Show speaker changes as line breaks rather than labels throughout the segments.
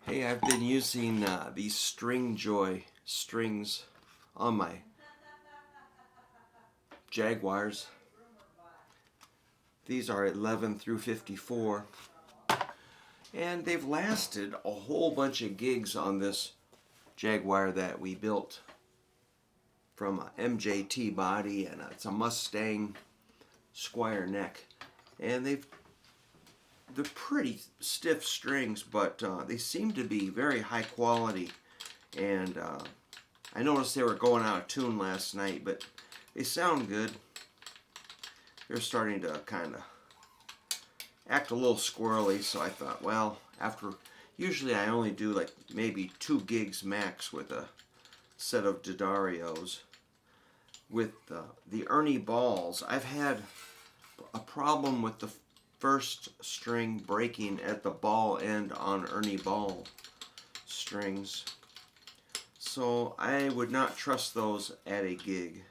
Hey, I've been using these Stringjoy strings on my Jaguars. These are 11 through 54, and they've lasted a whole bunch of gigs on this Jaguar that we built from a MJT body, and it's a Mustang Squire neck. And they're pretty stiff strings, but they seem to be very high quality. And I noticed they were going out of tune last night, but they sound good. They're starting to kind of act a little squirrely, so I thought, well, usually I only do like maybe 2 gigs max with a set of D'Addarios. With the Ernie balls, I've had a problem with the first string breaking at the ball end on Ernie ball strings. So I would not trust those at a gig,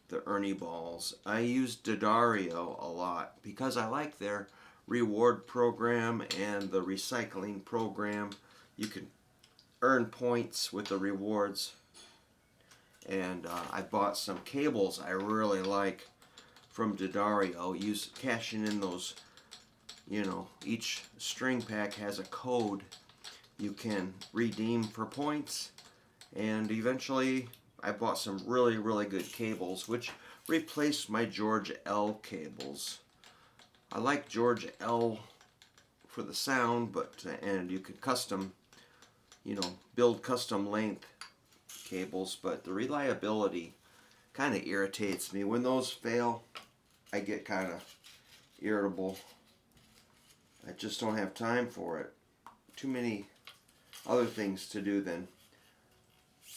the Ernie balls. I use D'Addario a lot because I like their reward program and the recycling program. You can earn points with the rewards. And I bought some cables I really like from D'Addario, cashing in those, each string pack has a code you can redeem for points. And eventually I bought some really, really good cables, which replaced my George L cables. I like George L for the sound, and you can build custom length cables, but the reliability kind of irritates me. When those fail, I get kind of irritable. I just don't have time for it. Too many other things to do than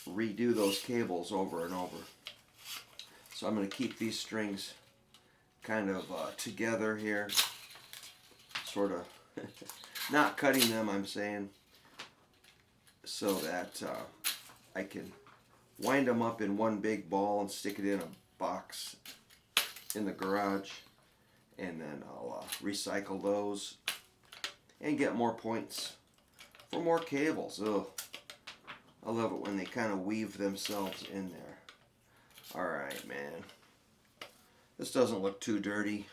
redo those cables over and over. So I'm going to keep these strings kind of together here, sort of not cutting them, I'm saying, so that I can wind them up in one big ball and stick it in a box in the garage, and then I'll recycle those and get more points for more cables. Ugh. I love it when they kind of weave themselves in there. Alright, man. This doesn't look too dirty.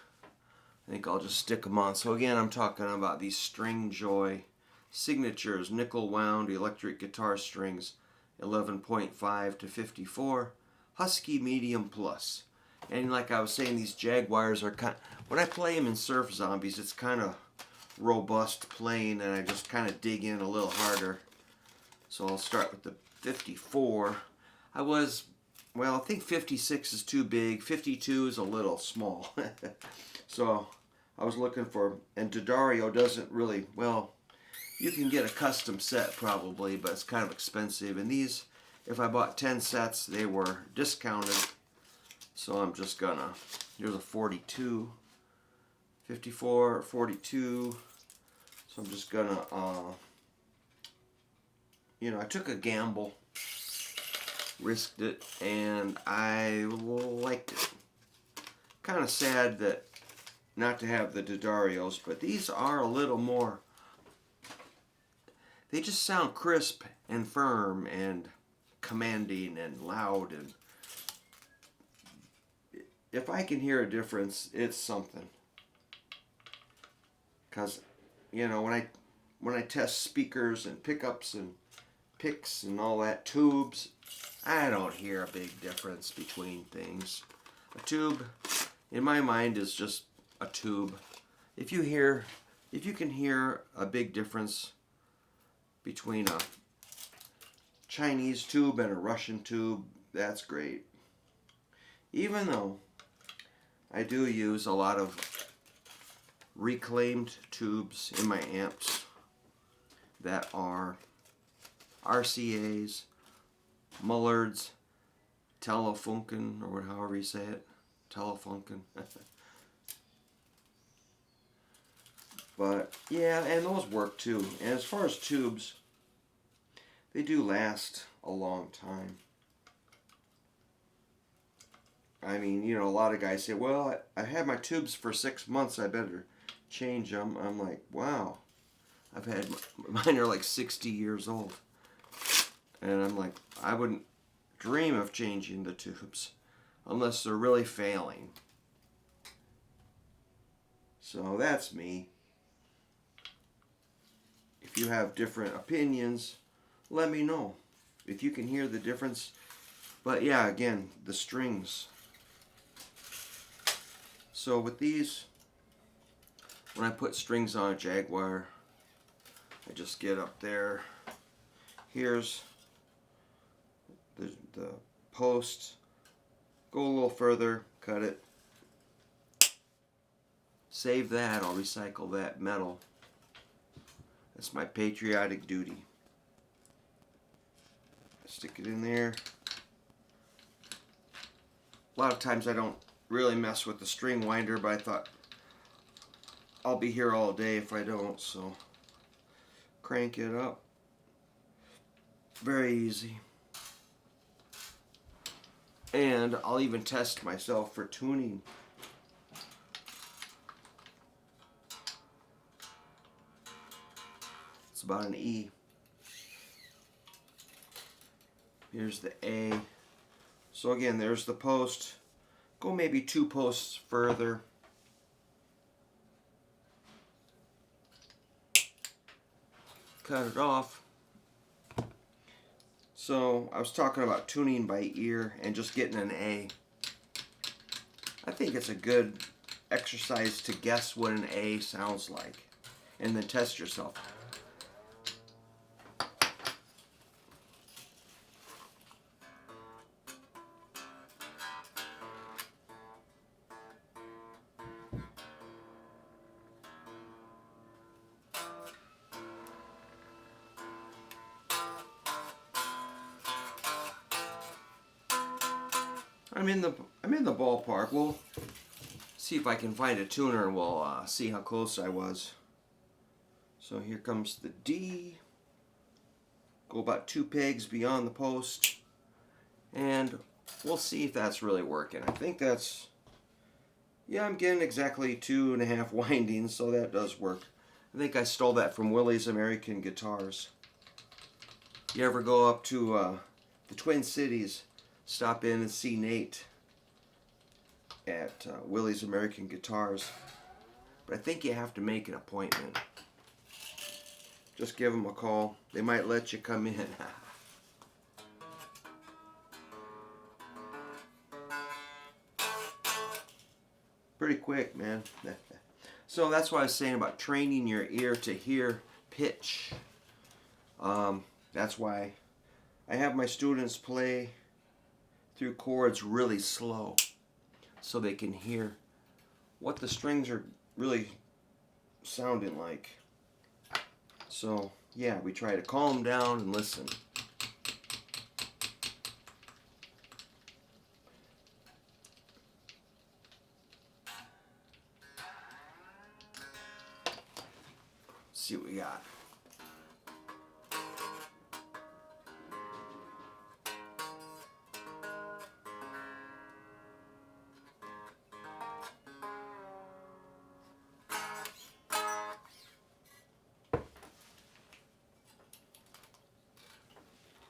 I think I'll just stick them on. So again, I'm talking about these Stringjoy Signatures nickel wound electric guitar strings, 11.5 to 54, Husky Medium Plus. And like I was saying, these Jaguars are when I play them in Surf Zombies, it's kind of robust playing, and I just kind of dig in a little harder. So I'll start with the 54. I think 56 is too big. 52 is a little small. So I was looking for, and D'Addario doesn't really, you can get a custom set probably, but it's kind of expensive. And these, if I bought 10 sets, they were discounted. So I'm just gonna, here's a 42, 54, 42. So I'm just gonna, I took a gamble, risked it, and I liked it. Kind of sad that not to have the D'Addarios, but these are a little more, they just sound crisp and firm and commanding and loud, and if I can hear a difference, it's something. Because, when I test speakers and pickups and picks and all that, tubes, I don't hear a big difference between things. A tube, in my mind, is just a tube. If you can hear a big difference between a Chinese tube and a Russian tube, that's great. Even though I do use a lot of reclaimed tubes in my amps that are RCAs, Mullards, Telefunken, or however you say it, Telefunken. But yeah, and those work too. And as far as tubes, they do last a long time. I mean, a lot of guys say, well, I had my tubes for 6 months, I better change them. I'm like, wow. I've had, mine are like 60 years old. And I'm like, I wouldn't dream of changing the tubes unless they're really failing. So that's me. If you have different opinions, let me know if you can hear the difference. But yeah, again, the strings. So with these, when I put strings on a Jaguar, I just get up there. Here's the post. Go a little further, cut it. Save that, I'll recycle that metal. That's my patriotic duty. Stick it in there. A lot of times I don't really mess with the string winder, but I thought I'll be here all day if I don't, so crank it up. Very easy. And I'll even test myself for tuning. It's about an E. Here's the A. So again, there's the post. Go maybe 2 posts further. Cut it off. So I was talking about tuning by ear and just getting an A. I think it's a good exercise to guess what an A sounds like and then test yourself. I'm in the ballpark. We'll see if I can find a tuner and we'll see how close I was. So here comes the D. Go about 2 pegs beyond the post. And we'll see if that's really working. I think that's, yeah, I'm getting exactly 2.5 windings, so that does work. I think I stole that from Willie's American Guitars. You ever go up to the Twin Cities, stop in and see Nate at Willie's American Guitars. But I think you have to make an appointment. Just give them a call. They might let you come in. Pretty quick, man. So that's what I was saying about training your ear to hear pitch. That's why I have my students play through chords really slow so they can hear what the strings are really sounding like. So yeah, we try to calm down and listen. See what we got.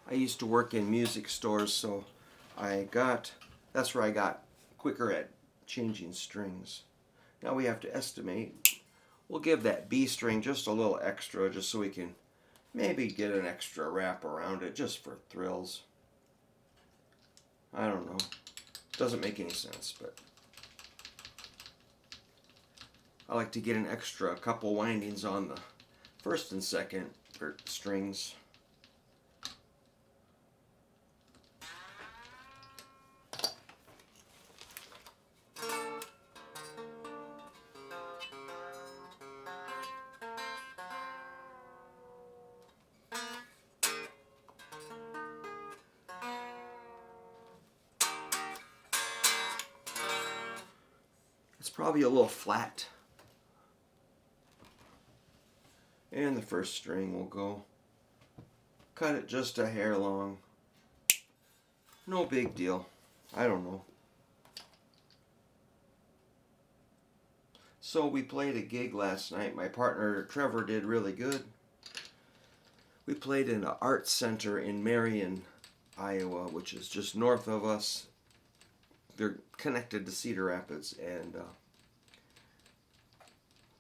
I used to work in music stores, so that's where I got quicker at changing strings. Now we have to estimate. We'll give that B string just a little extra, just so we can maybe get an extra wrap around it, just for thrills. I don't know. Doesn't make any sense, but I like to get an extra couple windings on the first and second strings. It's probably a little flat. And the first string will go. Cut it just a hair long. No big deal. I don't know. So we played a gig last night. My partner Trevor did really good. We played in an art center in Marion, Iowa, which is just north of us. They're connected to Cedar Rapids, and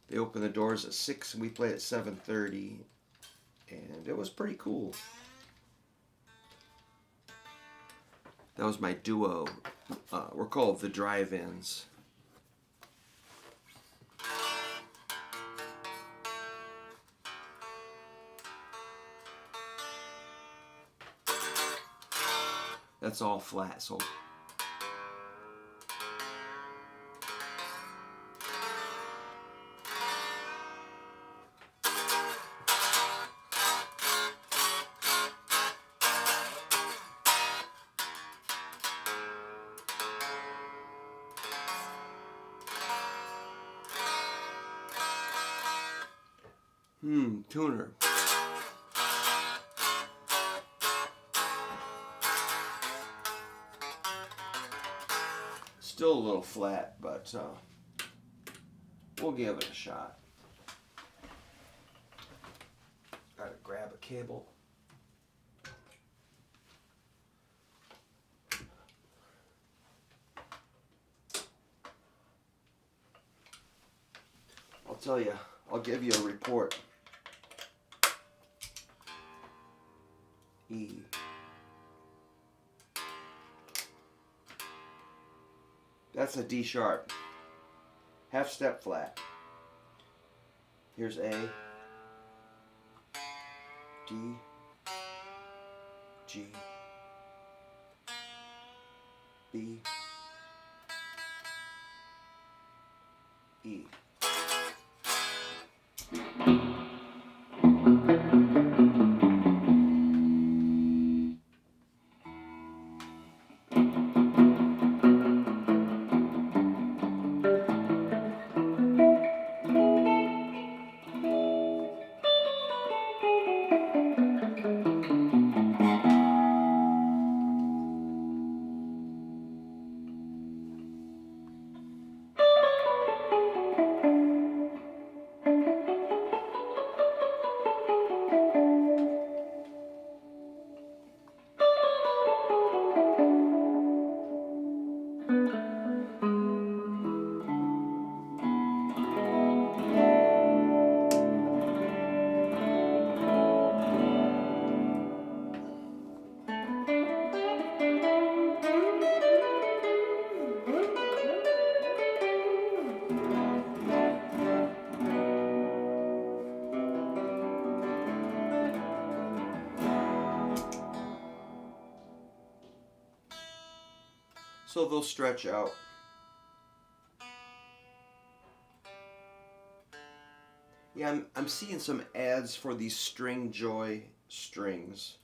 they open the doors at 6 and we play at 7:30, and it was pretty cool. That was my duo. We're called the Drive-Ins. That's all flat, so tuner. Still a little flat, but we'll give it a shot. Gotta grab a cable. I'll tell you, I'll give you a report. E. That's a D sharp. Half step flat. Here's A, D, G, B, E. So they'll stretch out. Yeah, I'm seeing some ads for these Stringjoy strings,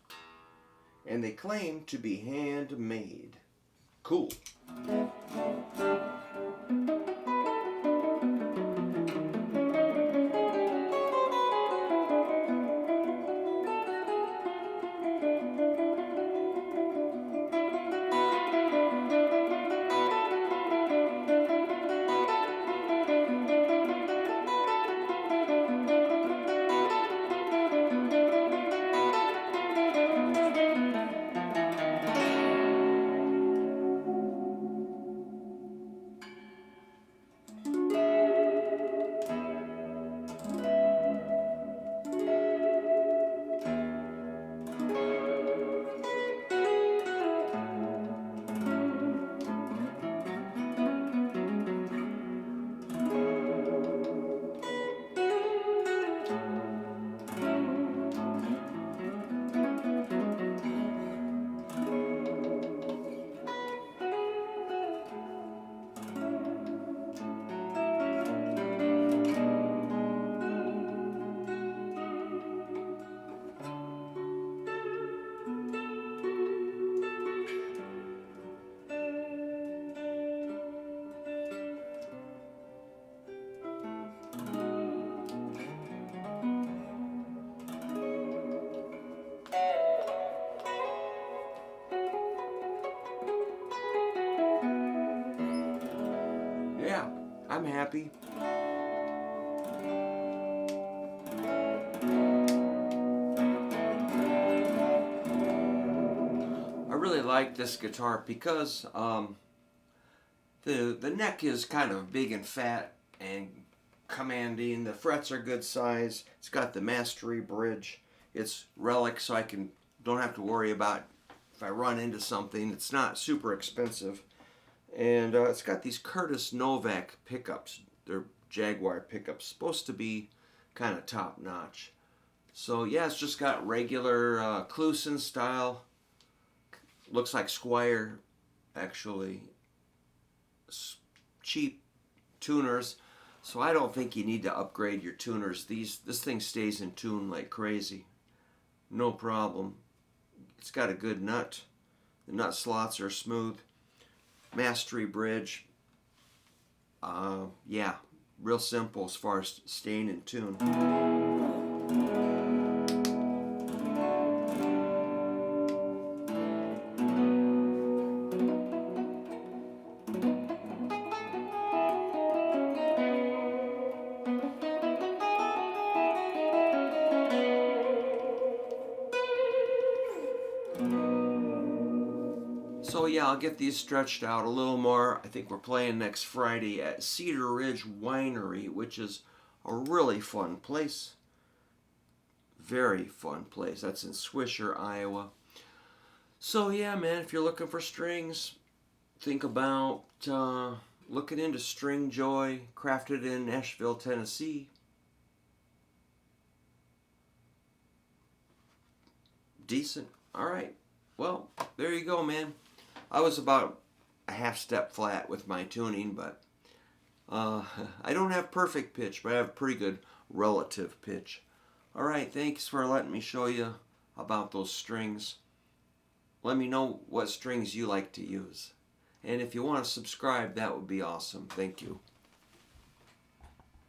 and they claim to be handmade. Cool. Yeah, I'm happy. like this guitar because the neck is kind of big and fat and commanding. The frets are good size. It's got the mastery bridge. It's relic, so don't have to worry about if I run into something. It's not super expensive. And it's got these Curtis Novak pickups. They're Jaguar pickups. Supposed to be kind of top notch. So yeah, it's just got regular Clusen style. Looks like Squire, actually. Cheap tuners. So I don't think you need to upgrade your tuners. This thing stays in tune like crazy. No problem. It's got a good nut. The nut slots are smooth. Mastery bridge. Yeah, real simple as far as staying in tune. So yeah, I'll get these stretched out a little more. I think we're playing next Friday at Cedar Ridge Winery, which is a really fun place. Very fun place. That's in Swisher, Iowa. So yeah, man, if you're looking for strings, think about looking into Stringjoy, crafted in Nashville, Tennessee. Decent. All right. Well, there you go, man. I was about a half step flat with my tuning, but I don't have perfect pitch, but I have pretty good relative pitch. All right, thanks for letting me show you about those strings. Let me know what strings you like to use. And if you want to subscribe, that would be awesome. Thank you.